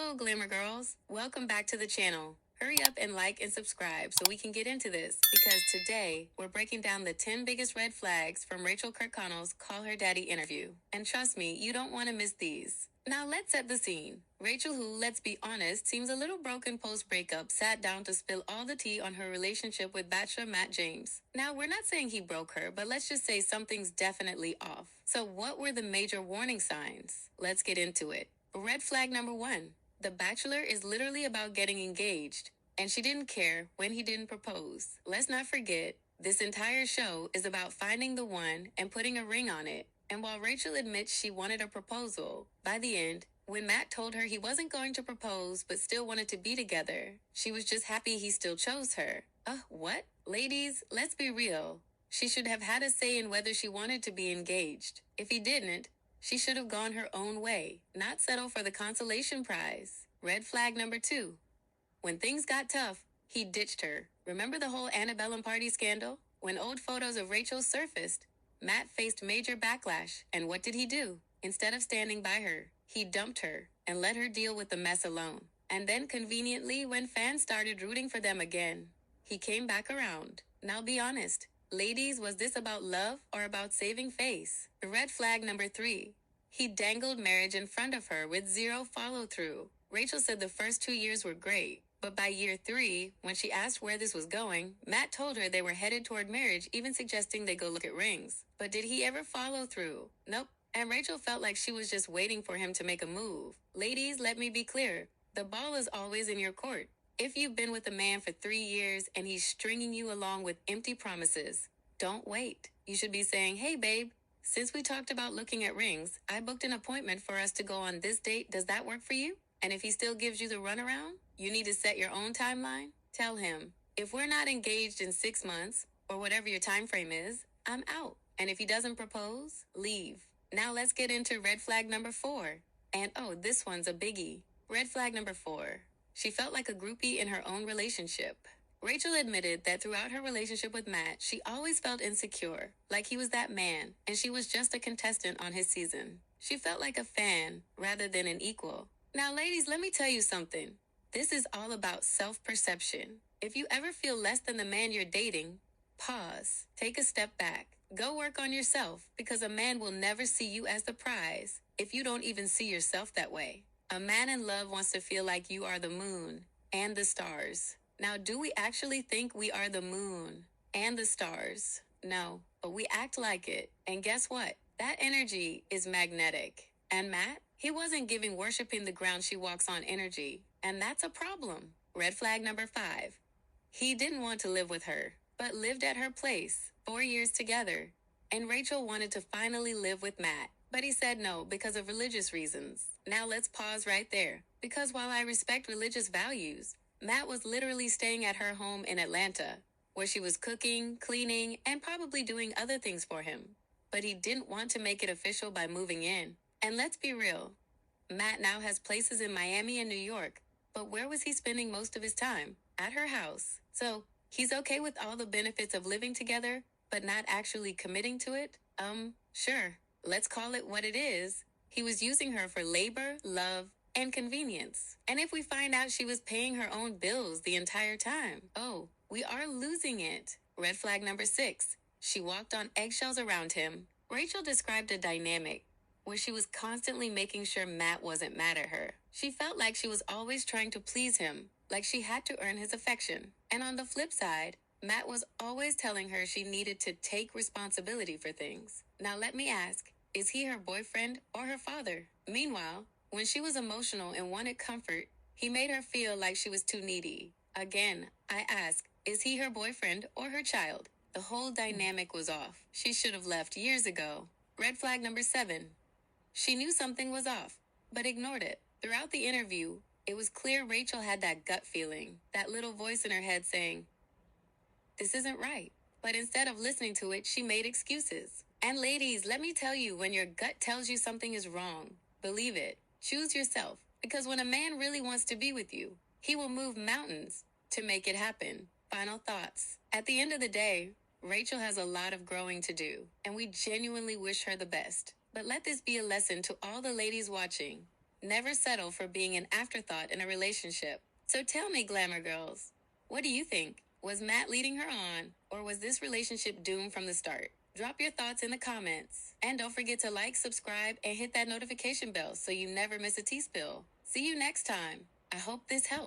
Hello, Glamour Girls. Welcome back to the channel. Hurry up and like and subscribe so we can get into this, because today we're breaking down the 10 biggest red flags from Rachael Kirkconnell's Call Her Daddy interview. And trust me, you don't want to miss these. Now let's set the scene. Rachael, who, let's be honest, seems a little broken post-breakup, sat down to spill all the tea on her relationship with Bachelor Matt James. Now, we're not saying he broke her, but let's just say something's definitely off. So what were the major warning signs? Let's get into it. Red flag number 1. The Bachelor is literally about getting engaged, and she didn't care when he didn't propose. Let's not forget, this entire show is about finding the one and putting a ring on it. And while Rachael admits she wanted a proposal, by the end, when Matt told her he wasn't going to propose but still wanted to be together, she was just happy he still chose her. What? Ladies, let's be real. She should have had a say in whether she wanted to be engaged. If he didn't, she should have gone her own way, not settle for the consolation prize. Red flag number 2. When things got tough, he ditched her. Remember the whole antebellum party scandal? When old photos of Rachael surfaced, Matt faced major backlash, and what did he do? Instead of standing by her, he dumped her and let her deal with the mess alone. And then conveniently, when fans started rooting for them again, he came back around. Now be honest. Ladies, was this about love or about saving face? Red flag number 3. He dangled marriage in front of her with zero follow-through. Rachael said the first 2 years were great, but by year 3, when she asked where this was going, Matt told her they were headed toward marriage, even suggesting they go look at rings. But did he ever follow through? Nope. And Rachael felt like she was just waiting for him to make a move. Ladies, let me be clear. The ball is always in your court. If you've been with a man for 3 years and he's stringing you along with empty promises, don't wait. You should be saying, hey babe, since we talked about looking at rings, I booked an appointment for us to go on this date. Does that work for you? And if he still gives you the runaround, you need to set your own timeline. Tell him, if we're not engaged in 6 months, or whatever your time frame is, I'm out. And if he doesn't propose, leave. Now let's get into red flag number 4. And this one's a biggie. Red flag number 4. She felt like a groupie in her own relationship. Rachael admitted that throughout her relationship with Matt, she always felt insecure, like he was that man, and she was just a contestant on his season. She felt like a fan rather than an equal. Now, ladies, let me tell you something. This is all about self-perception. If you ever feel less than the man you're dating, pause, take a step back, go work on yourself, because a man will never see you as the prize if you don't even see yourself that way. A man in love wants to feel like you are the moon and the stars. Now, do we actually think we are the moon and the stars? No, but we act like it. And guess what? That energy is magnetic. And Matt, he wasn't giving worshiping the ground she walks on energy. And that's a problem. Red flag number 5. He didn't want to live with her, but lived at her place, 4 years together. And Rachael wanted to finally live with Matt, but he said no because of religious reasons. Now let's pause right there, because while I respect religious values, Matt was literally staying at her home in Atlanta, where she was cooking, cleaning, and probably doing other things for him. But he didn't want to make it official by moving in. And let's be real, Matt now has places in Miami and New York, but where was he spending most of his time? At her house. So, he's okay with all the benefits of living together, but not actually committing to it? Sure. Let's call it what it is. He was using her for labor, love, and convenience. And if we find out she was paying her own bills the entire time, we are losing it. Red flag number 6. She walked on eggshells around him. Rachael described a dynamic where she was constantly making sure Matt wasn't mad at her. She felt like she was always trying to please him, like she had to earn his affection. And on the flip side, Matt was always telling her she needed to take responsibility for things. Now let me ask, is he her boyfriend or her father? Meanwhile, when she was emotional and wanted comfort, he made her feel like she was too needy. Again, I ask, is he her boyfriend or her child? The whole dynamic was off. She should have left years ago. Red flag number 7. She knew something was off, but ignored it. Throughout the interview, it was clear Rachael had that gut feeling, that little voice in her head saying, this isn't right. But instead of listening to it, she made excuses. And ladies, let me tell you, when your gut tells you something is wrong, believe it. Choose yourself. Because when a man really wants to be with you, he will move mountains to make it happen. Final thoughts. At the end of the day, Rachael has a lot of growing to do, and we genuinely wish her the best. But let this be a lesson to all the ladies watching. Never settle for being an afterthought in a relationship. So tell me, glamour girls, what do you think? Was Matt leading her on, or was this relationship doomed from the start? Drop your thoughts in the comments. And don't forget to like, subscribe, and hit that notification bell so you never miss a tea spill. See you next time. I hope this helped.